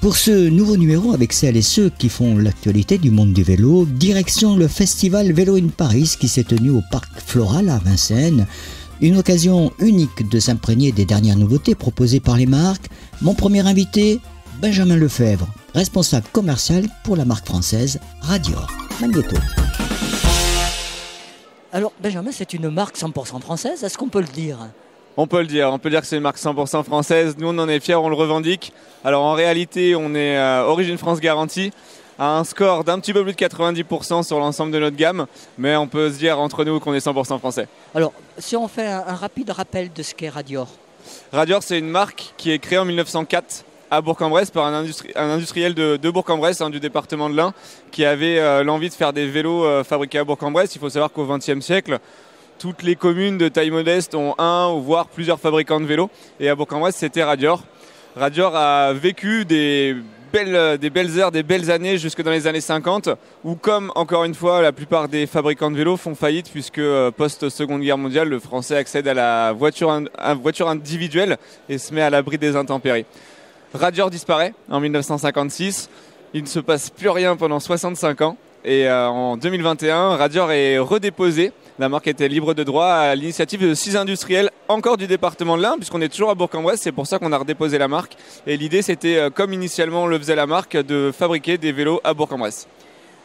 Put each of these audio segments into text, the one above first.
Pour ce nouveau numéro, avec celles et ceux qui font l'actualité du monde du vélo, direction le festival Vélo in Paris qui s'est tenu au Parc Floral à Vincennes. Une occasion unique de s'imprégner des dernières nouveautés proposées par les marques. Mon premier invité, Benjamin Lefebvre, responsable commercial pour la marque française Radior. Magnéto. Alors Benjamin, c'est une marque 100% française, est-ce qu'on peut le dire ? On peut le dire que c'est une marque 100% française. Nous, on en est fiers, on le revendique. Alors en réalité, on est Origine France garantie, à un score d'un petit peu plus de 90% sur l'ensemble de notre gamme. Mais on peut se dire entre nous qu'on est 100% français. Alors, si on fait un rapide rappel de ce qu'est Radior. Radior, c'est une marque qui est créée en 1904 à Bourg-en-Bresse par un industriel de Bourg-en-Bresse, du département de l'Ain, qui avait l'envie de faire des vélos fabriqués à Bourg-en-Bresse. Il faut savoir qu'au XXe siècle, toutes les communes de taille modeste ont un ou voire plusieurs fabricants de vélos. Et à Bourg-en-Bresse, c'était Radior. Radior a vécu des belles heures, des belles années jusque dans les années 50, où comme encore une fois la plupart des fabricants de vélos font faillite puisque post-seconde guerre mondiale, le français accède à la voiture individuelle et se met à l'abri des intempéries. Radior disparaît en 1956, il ne se passe plus rien pendant 65 ans et en 2021, Radior est redéposé. La marque était libre de droit à l'initiative de 6 industriels encore du département de l'Ain, puisqu'on est toujours à Bourg-en-Bresse, c'est pour ça qu'on a redéposé la marque. Et l'idée c'était, comme initialement le faisait la marque, de fabriquer des vélos à Bourg-en-Bresse.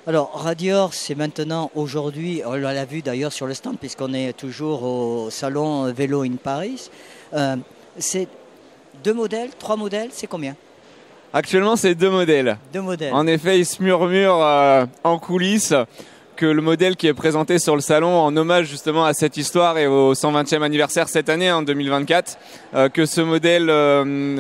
Alors Radior, c'est maintenant, aujourd'hui, on l'a vu d'ailleurs sur le stand, puisqu'on est toujours au salon Vélo in Paris. C'est 2 modèles, 3 modèles, c'est combien ? Actuellement, c'est 2 modèles. 2 modèles. En effet, il se murmure en coulisses que le modèle qui est présenté sur le salon en hommage justement à cette histoire et au 120e anniversaire cette année, en 2024, que ce modèle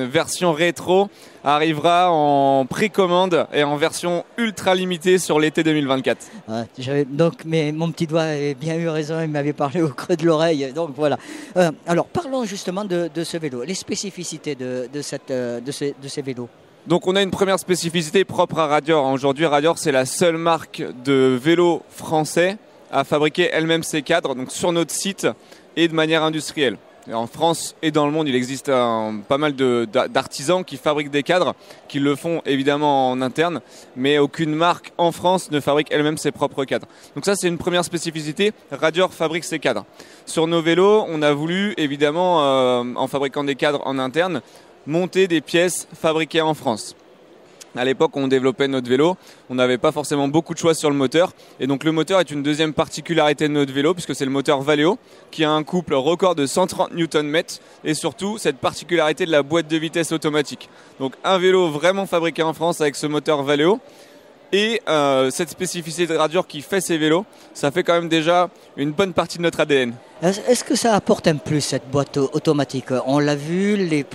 version rétro arrivera en précommande et en version ultra limitée sur l'été 2024. Ouais, mais mon petit doigt avait bien eu raison, il m'avait parlé au creux de l'oreille, donc voilà. Alors parlons justement de ce vélo, les spécificités de ces vélos. Donc on a une première spécificité propre à Radior. Aujourd'hui, Radior, c'est la seule marque de vélos français à fabriquer elle-même ses cadres, donc sur notre site et de manière industrielle. Et en France et dans le monde, il existe pas mal d'artisans qui fabriquent des cadres, qui le font évidemment en interne, mais aucune marque en France ne fabrique elle-même ses propres cadres. Donc ça, c'est une première spécificité. Radior fabrique ses cadres. Sur nos vélos, on a voulu évidemment, en fabriquant des cadres en interne, monter des pièces fabriquées en France. À l'époque, on développait notre vélo, on n'avait pas forcément beaucoup de choix sur le moteur. Et donc le moteur est une deuxième particularité de notre vélo, puisque c'est le moteur Valeo, qui a un couple record de 130 Nm, et surtout cette particularité de la boîte de vitesse automatique. Donc un vélo vraiment fabriqué en France avec ce moteur Valeo. Et cette spécificité de Radior qui fait ses vélos, ça fait quand même déjà une bonne partie de notre ADN. Est-ce que ça apporte un plus, cette boîte automatique ? On l'a vu,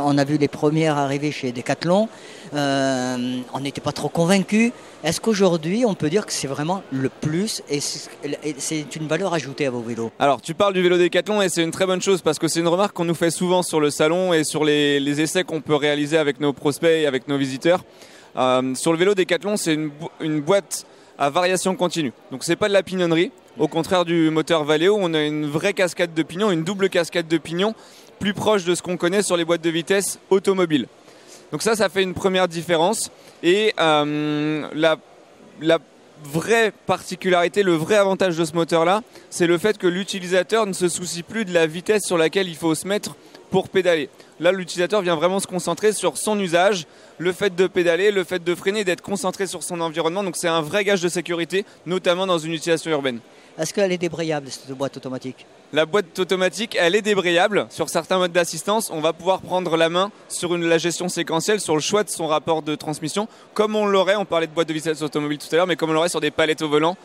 on a vu les premières arriver chez Decathlon, on n'était pas trop convaincus. Est-ce qu'aujourd'hui, on peut dire que c'est vraiment le plus et c'est une valeur ajoutée à vos vélos ? Alors, tu parles du vélo Decathlon et c'est une très bonne chose parce que c'est une remarque qu'on nous fait souvent sur le salon et sur les essais qu'on peut réaliser avec nos prospects et avec nos visiteurs. Sur le vélo Decathlon, c'est une boîte à variation continue. Donc c'est pas de la pignonnerie. Au contraire du moteur Valeo, on a une vraie cascade de pignon, une double cascade de pignon, plus proche de ce qu'on connaît sur les boîtes de vitesse automobiles. Donc ça fait une première différence. Et la vraie particularité, le vrai avantage de ce moteur-là, c'est le fait que l'utilisateur ne se soucie plus de la vitesse sur laquelle il faut se mettre pour pédaler. Là, l'utilisateur vient vraiment se concentrer sur son usage, le fait de pédaler, le fait de freiner, d'être concentré sur son environnement. Donc c'est un vrai gage de sécurité, notamment dans une utilisation urbaine. Est-ce qu'elle est débrayable, cette boîte automatique ? La boîte automatique, elle est débrayable. Sur certains modes d'assistance, on va pouvoir prendre la main sur la gestion séquentielle, sur le choix de son rapport de transmission, comme on l'aurait, on parlait de boîte de vitesse automobile tout à l'heure, mais comme on l'aurait sur des palettes au volant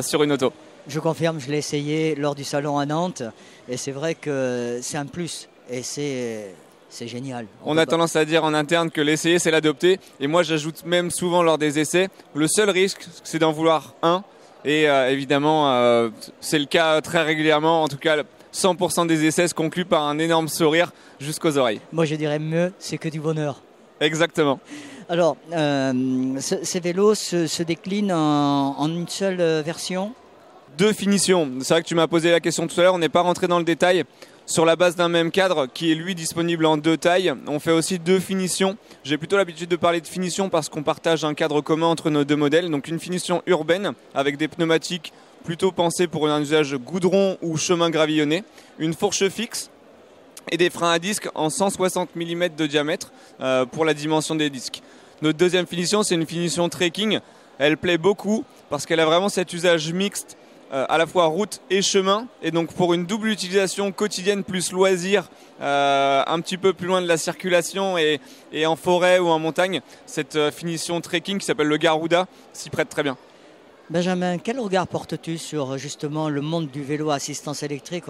sur une auto. Je confirme, je l'ai essayé lors du salon à Nantes, et c'est vrai que c'est un plus, et c'est génial. On a tendance à dire en interne que l'essayer, c'est l'adopter. Et moi, j'ajoute même souvent lors des essais, le seul risque, c'est d'en vouloir un. Et évidemment, c'est le cas très régulièrement. En tout cas, 100% des essais se concluent par un énorme sourire jusqu'aux oreilles. Moi, je dirais mieux, c'est que du bonheur. Exactement. Alors, ces vélos se déclinent en une seule version ? 2 finitions. C'est vrai que tu m'as posé la question tout à l'heure, on n'est pas rentré dans le détail. sur la base d'un même cadre qui est lui disponible en 2 tailles. On fait aussi 2 finitions. J'ai plutôt l'habitude de parler de finition parce qu'on partage un cadre commun entre nos 2 modèles. Donc une finition urbaine avec des pneumatiques plutôt pensés pour un usage goudron ou chemin gravillonné, une fourche fixe et des freins à disque en 160 mm de diamètre pour la dimension des disques. Notre deuxième finition, c'est une finition trekking. Elle plaît beaucoup parce qu'elle a vraiment cet usage mixte à la fois route et chemin, et donc pour une double utilisation quotidienne plus loisir, un petit peu plus loin de la circulation et en forêt ou en montagne, cette finition trekking qui s'appelle le Garuda s'y prête très bien. Benjamin, quel regard portes-tu sur justement le monde du vélo à assistance électrique?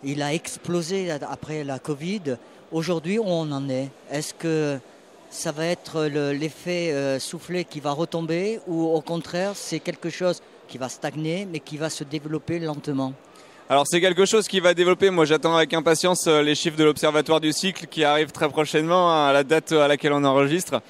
Il a explosé après la Covid. Aujourd'hui, où on en est? Est-ce que ça va être l'effet soufflé qui va retomber, ou au contraire, c'est quelque chose qui va stagner mais qui va se développer lentement? Alors c'est quelque chose qui va développer. Moi j'attends avec impatience les chiffres de l'Observatoire du cycle qui arrivent très prochainement à la date à laquelle on enregistre.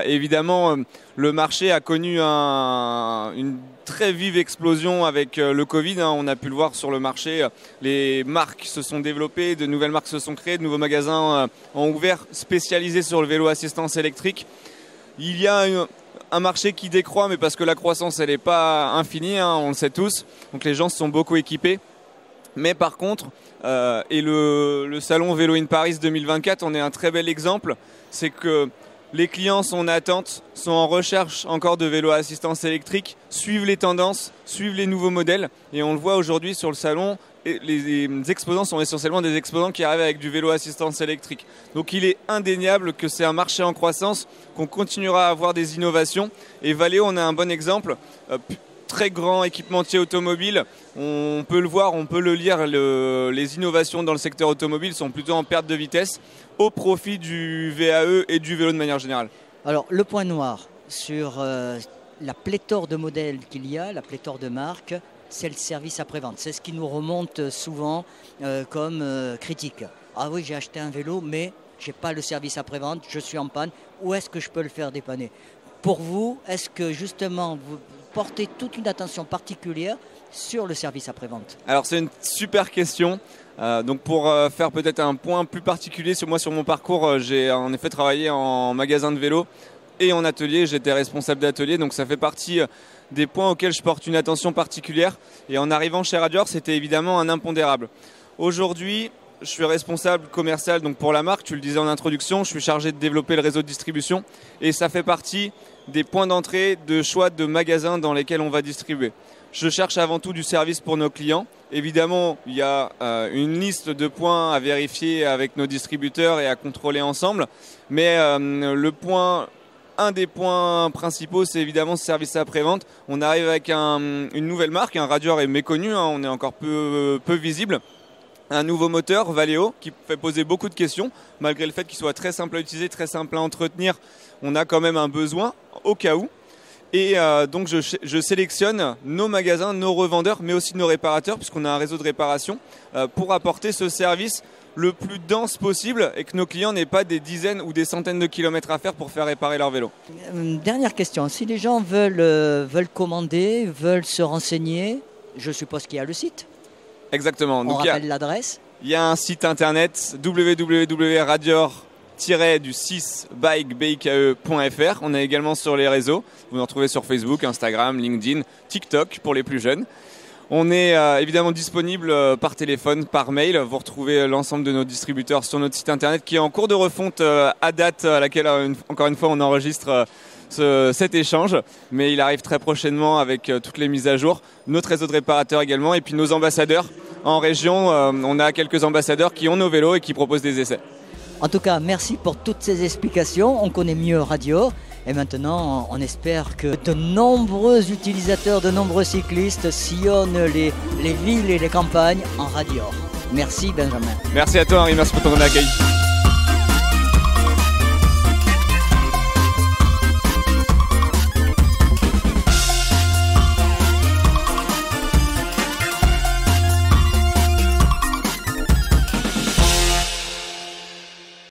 Évidemment, le marché a connu une très vive explosion avec le Covid. On a pu le voir sur le marché. Les marques se sont développées, de nouvelles marques se sont créées, de nouveaux magasins ont ouvert spécialisés sur le vélo assistance électrique. Il y a un marché qui décroît, mais parce que la croissance elle n'est pas infinie, on le sait tous. Donc les gens se sont beaucoup équipés. Mais par contre, et le salon Vélo in Paris 2024 en est un très bel exemple, c'est que les clients sont en attente, sont en recherche encore de vélos à assistance électrique, suivent les tendances, suivent les nouveaux modèles. Et on le voit aujourd'hui sur le salon, et les exposants sont essentiellement des exposants qui arrivent avec du vélo à assistance électrique. Donc il est indéniable que c'est un marché en croissance, qu'on continuera à avoir des innovations. Et Valeo, on a un bon exemple. Très grand équipementier automobile, on peut le voir, on peut le lire, les innovations dans le secteur automobile sont plutôt en perte de vitesse au profit du VAE et du vélo de manière générale. Alors le point noir sur la pléthore de modèles qu'il y a, la pléthore de marques, c'est le service après-vente. C'est ce qui nous remonte souvent comme critique. Ah oui, j'ai acheté un vélo, mais je n'ai pas le service après-vente, je suis en panne, où est-ce que je peux le faire dépanner? Pour vous, est-ce que justement vous portez toute une attention particulière sur le service après-vente? Alors c'est une super question. Donc pour faire peut-être un point plus particulier sur mon parcours, j'ai en effet travaillé en magasin de vélo et en atelier. J'étais responsable d'atelier, donc ça fait partie des points auxquels je porte une attention particulière. Et en arrivant chez Radior, c'était évidemment un impondérable. Aujourd'hui, je suis responsable commercial donc pour la marque, tu le disais en introduction, je suis chargé de développer le réseau de distribution et ça fait partie des points d'entrée de choix de magasins dans lesquels on va distribuer. Je cherche avant tout du service pour nos clients. Évidemment, il y a une liste de points à vérifier avec nos distributeurs et à contrôler ensemble, mais un des points principaux, c'est évidemment ce service après-vente. On arrive avec une nouvelle marque, Radior est méconnu, on est encore peu visible. Un nouveau moteur, Valeo, qui fait poser beaucoup de questions. Malgré le fait qu'il soit très simple à utiliser, très simple à entretenir, on a quand même un besoin au cas où. Et donc je sélectionne nos magasins, nos revendeurs, mais aussi nos réparateurs, puisqu'on a un réseau de réparation, pour apporter ce service le plus dense possible et que nos clients n'aient pas des dizaines ou des centaines de kilomètres à faire pour faire réparer leur vélo. Dernière question, si les gens veulent commander, veulent se renseigner, je suppose qu'il y a le site. Exactement. On rappelle l'adresse. Il y a un site internet www.radior-bike.fr. On est également sur les réseaux. Vous nous retrouvez sur Facebook, Instagram, LinkedIn, TikTok pour les plus jeunes. On est évidemment disponible par téléphone, par mail. Vous retrouvez l'ensemble de nos distributeurs sur notre site internet qui est en cours de refonte à date à laquelle, encore une fois, on enregistre cet échange, mais il arrive très prochainement avec toutes les mises à jour. Notre réseau de réparateurs également, et puis nos ambassadeurs en région. On a quelques ambassadeurs qui ont nos vélos et qui proposent des essais. En tout cas, merci pour toutes ces explications. On connaît mieux Radior. Et maintenant, on espère que de nombreux utilisateurs, de nombreux cyclistes sillonnent les villes et les campagnes en Radior. Merci Benjamin. Merci à toi Henri, merci pour ton accueil.